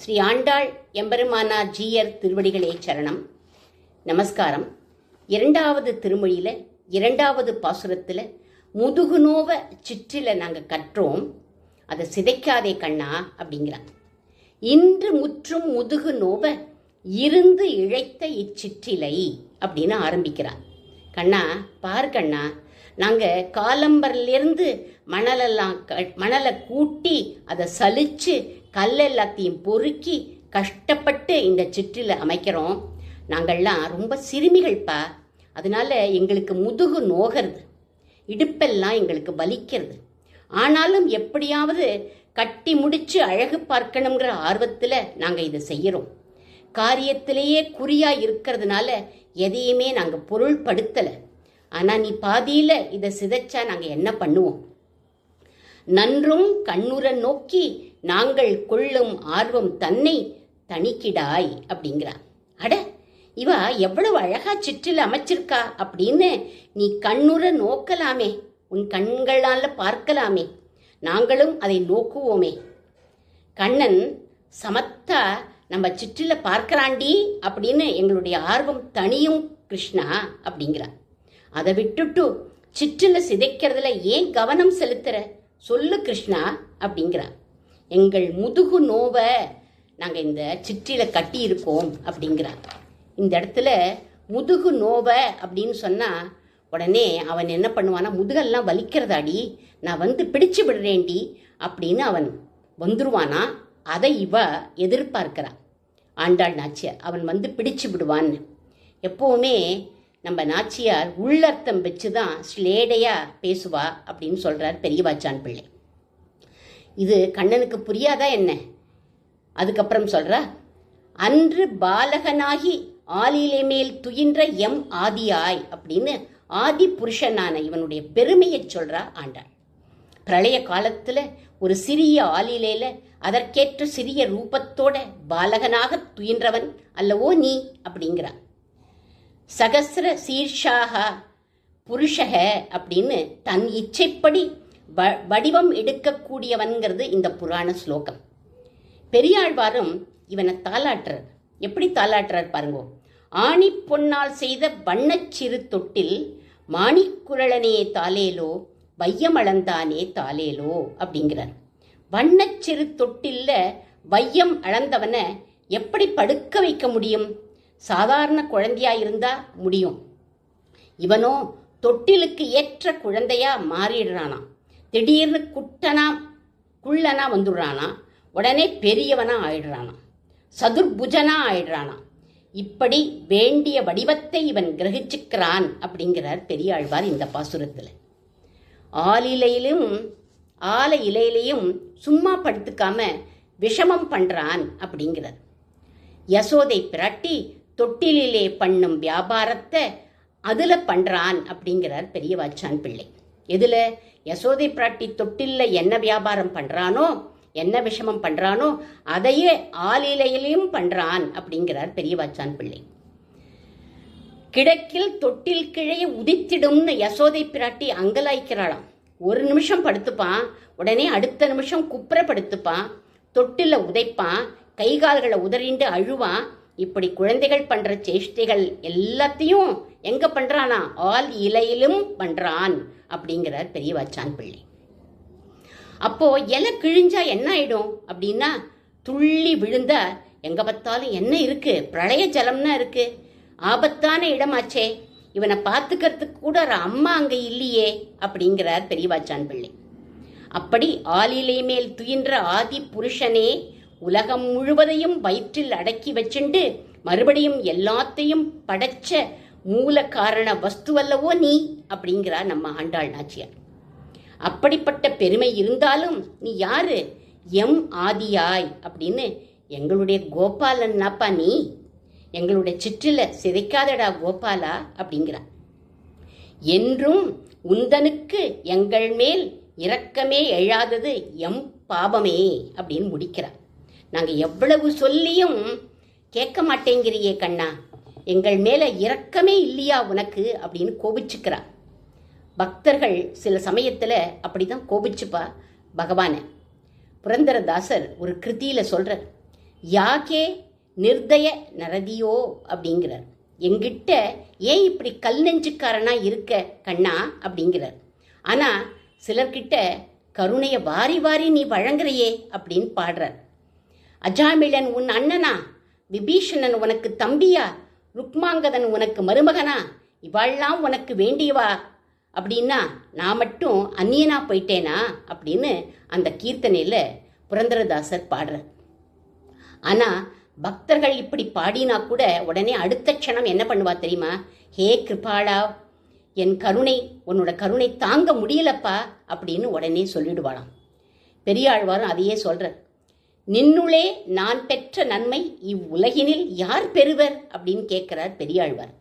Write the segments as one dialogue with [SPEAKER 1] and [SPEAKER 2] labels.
[SPEAKER 1] ஸ்ரீ ஆண்டாள் எம்பெருமானார் ஜீயர் திருவடிகளே சரணம். நமஸ்காரம். இரண்டாவது திருமொழியில் இரண்டாவது பாசுரத்தில் முதுகு நோவ சிற்றில நாங்கள் கற்றோம், அதை சிதைக்காதே கண்ணா அப்படிங்கிறான். இன்று முற்றும் முதுகு நோவ இருந்து இழைத்த இச்சிற்றிலை அப்படின்னு ஆரம்பிக்கிறான். கண்ணா பாரு கண்ணா, நாங்கள் காலம்பரிலிருந்து மணலை கூட்டி அதை சலிச்சு கல்லெல்லாத்தையும் பொறுக்கி கஷ்டப்பட்டு இந்த சிற்றில அமைக்கிறோம். நாங்கள்லாம் ரொம்ப சிறுமிகள்ப்பா, அதனால எங்களுக்கு முதுகு நோகிறது, இடுப்பெல்லாம் எங்களுக்கு வலிக்கிறது. ஆனாலும் எப்படியாவது கட்டி முடிச்சு அழகு பார்க்கணுங்கிற ஆர்வத்தில் நாங்கள் இதை செய்கிறோம். காரியத்திலேயே குறியாக இருக்கிறதுனால எதையுமே நாங்கள் பொருள்படுத்தலை. ஆனால் நீ பாதியில் இதை சிதைச்சா நாங்கள் என்ன பண்ணுவோம்? நன்றும் கண்ணுற நோக்கி நாங்கள் கொள்ளும் ஆர்வம் தன்னை தணிக்கிடாய் அப்படிங்கிறான். அட, இவ எவ்வளவு அழகா சிற்றில் அமைச்சிருக்கா அப்படின்னு நீ கண்ணுற நோக்கலாமே, உன் கண்களால் பார்க்கலாமே, நாங்களும் அதை நோக்குவோமே. கண்ணன் சமத்தா நம்ம சிற்றில பார்க்கறாண்டி அப்படின்னு எங்களுடைய ஆர்வம் தனியும் கிருஷ்ணா அப்படிங்கிறான். அதை விட்டுட்டு சிற்றில சிதைக்கிறதுல ஏன் கவனம் செலுத்துற சொல்லு கிருஷ்ணா அப்படிங்கிறான். எங்கள் முதுகு நோவ நாங்கள் இந்த சிற்றில கட்டி இருக்கோம் அப்படிங்கிறான். இந்த இடத்துல முதுகு நோவ அப்படின்னு சொன்னால் உடனே அவன் என்ன பண்ணுவானா, முதுகெல்லாம் வலிக்கிறதாடி, நான் வந்து பிடிச்சு விடுறேன்டி அப்படின்னு அவன் வந்துருவானா. அதை இவ எதிர்பார்க்கிறான் ஆண்டாள் நாச்சியார். அவன் வந்து பிடிச்சு விடுவான்னு. எப்போவுமே நம்ம நாச்சியார் உள்ளர்த்தம் வச்சு தான் ஸ்லேடையாக பேசுவா அப்படின்னு சொல்கிறார் பெரியவாச்சான் பிள்ளை. இது கண்ணனுக்கு புரியாதா என்ன? அதுக்கப்புறம் சொல்கிறா, அன்று பாலகனாகி ஆலிலே மேல் துயின்ற எம் ஆதியாய் அப்படின்னு ஆதி புருஷனான இவனுடைய பெருமையை சொல்கிறா ஆண்டாள். பிரளய காலத்தில் ஒரு சிறிய ஆலிலேல அதற்கேற்ற சிறிய ரூபத்தோட பாலகனாக துயின்றவன் அல்லவோ நீ அப்படிங்கிறான். சகசிர சீர்ஷாக புருஷக அப்படின்னு தன் இச்சைப்படி வடிவம் எடுக்கக்கூடியவன்கிறது இந்த புராண ஸ்லோகம். பெரியாழ்வாரும் இவனை தாளாட்டுறார். எப்படி தாளாட்டுறார் பாருங்கோ. ஆணி பொன்னால் செய்த வண்ணச்சிறு தொட்டில் மாணிக்குரளனே தாலேலோ வையம் தாலேலோ அப்படிங்கிறார். வண்ணச்சிறு தொட்டில்ல வையம் அளந்தவனை எப்படி படுக்க வைக்க முடியும்? சாதாரண குழந்தையா இருந்தா முடியும். இவனோ தொட்டிலுக்கு ஏற்ற குழந்தையா மாறிடுறானா. திடீர்னு குள்ளனா வந்துடுறானா, உடனே பெரியவனா ஆயிடுறானா, சதுர்புஜனா ஆயிடுறானா. இப்படி வேண்டிய வடிவத்தை இவன் கிரகிச்சுக்கிறான் அப்படிங்கிறார் பெரியாழ்வார் இந்த பாசுரத்தில். ஆல இலையிலையும் சும்மா படுத்துக்காம விஷமம் பண்றான் அப்படிங்கிறார். யசோதை பிராட்டி தொட்டிலே பண்ணும் வியாபாரத்தை அதுல பண்றான் அப்படிங்கிறார் பெரியவாச்சான் பிள்ளை. எதுல? யசோதை பிராட்டி தொட்டில என்ன வியாபாரம் பண்றானோ, என்ன விஷமம் பண்றானோ அதையே ஆலிலையிலையும் பண்றான் அப்படிங்கிறார் பெரியவாச்சான் பிள்ளை. கிடக்கில் தொட்டில் கிழைய உதித்திடும்னு யசோதை பிராட்டி அங்கலாய்க்கிறாளாம். ஒரு நிமிஷம் படுத்துப்பான், உடனே அடுத்த நிமிஷம் குப்புற படுத்துப்பான், தொட்டில உதைப்பான், கைகால்களை உதறிண்டு அழுவான். இப்படி குழந்தைகள் பண்ற சேஷ்டைகள் எல்லாத்தையும் எங்க பண்றானா? ஆல் இலையிலும் பண்றான் அப்படிங்கிறார் பெரியவாச்சான் பிள்ளை. அப்போ இலை கிழிஞ்சா என்ன ஆயிடும் அப்படின்னா, துள்ளி விழுந்தா எங்க பார்த்தாலும் என்ன இருக்கு? பிரளய ஜலம்னா இருக்கு, ஆபத்தான இடமாச்சே, இவனை பார்த்துக்கிறதுக்கு கூட ஒரு அம்மா அங்க இல்லையே அப்படிங்கிறார் பெரியவாச்சான் பிள்ளை. அப்படி ஆலிலை மேல் துயின்ற ஆதி புருஷனே உலகம் முழுவதையும் வயிற்றில் அடக்கி வச்சுண்டு மறுபடியும் எல்லாத்தையும் படைச்ச மூல காரண வஸ்துவல்லவோ நீ அப்படிங்கிறார் நம்ம ஆண்டாள் நாச்சியார். அப்படிப்பட்ட பெருமை இருந்தாலும் நீ யாரு? எம் ஆதியாய் அப்படின்னு எங்களுடைய கோபாலன்னாப்பா நீ, எங்களுடைய சிற்றில சிதைக்காதடா கோபாலா அப்படிங்கிறார். என்றும் உந்தனுக்கு எங்கள் மேல் இரக்கமே எழாதது எம் பாபமே அப்படின்னு முடிக்கிறார். நாங்கள் எவ்வளவு சொல்லியும் கேட்க மாட்டேங்கிறியே கண்ணா, எங்கள் மேலே இரக்கமே இல்லையா உனக்கு அப்படின்னு கோபிச்சுக்கிறா. பக்தர்கள் சில சமயத்தில் அப்படிதான் கோபிச்சுப்பா பகவானை. புரந்தரதாசர் ஒரு கிருதியில் சொல்கிறார், யாகே நிர்தய நரதியோ அப்படிங்கிறார். எங்கிட்ட ஏன் இப்படி கல் நெஞ்சுக்காரனா இருக்க கண்ணா அப்படிங்கிறார். ஆனால் சிலர்கிட்ட கருணையை வாரி வாரி நீ வழங்குறையே அப்படின்னு பாடுறார். அஜாமிழன் உன் அண்ணனா, விபீஷணன் உனக்கு தம்பியா, ருக்மாங்கதன் உனக்கு மருமகனா, இவாள்லாம் உனக்கு வேண்டியவா அப்படின்னா நான் மட்டும் அந்நியனா போயிட்டேனா அப்படின்னு அந்த கீர்த்தனையில் புரந்தரதாசர் பாடுறார். ஆனால் பக்தர்கள் இப்படி பாடினா கூட உடனே அடுத்த க்ஷணம் என்ன பண்ணுவா தெரியுமா? ஹே கிருபாளா, என் கருணை, உன்னோட கருணை தாங்க முடியலப்பா அப்படின்னு உடனே சொல்லிடுவாளாம். பெரியாழ்வாரும் அதையே சொல்கிறார். நின்னுளே நான் பெற்ற நன்மை இவ்வுலகினில் யார் பெறுவர் அப்படின்னு கேட்குறார் பெரியாழ்வார்.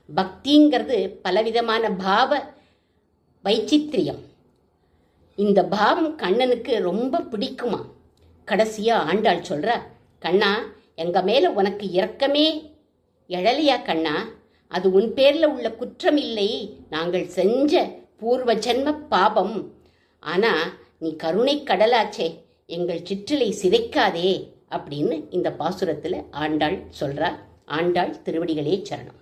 [SPEAKER 1] பக்திங்கிறது பலவிதமான பாவ வைச்சித்திரியம். இந்த பாவம் கண்ணனுக்கு ரொம்ப பிடிக்குமா. கடைசியாக ஆண்டாள் சொல்கிறா, கண்ணா எங்கள் மேலே உனக்கு இரக்கமே எழலையா கண்ணா, அது உன் பேரில் உள்ள குற்றம் இல்லை, நாங்கள் செஞ்ச பூர்வ ஜென்ம பாபம். ஆனால் நீ கருணை கடலாச்சே, எங்கள் சிற்றிலை சிதைக்காதே அப்படின்னு இந்த பாசுரத்தில் ஆண்டாள் சொல்கிறா. ஆண்டாள் திருவடிகளே சரணம்.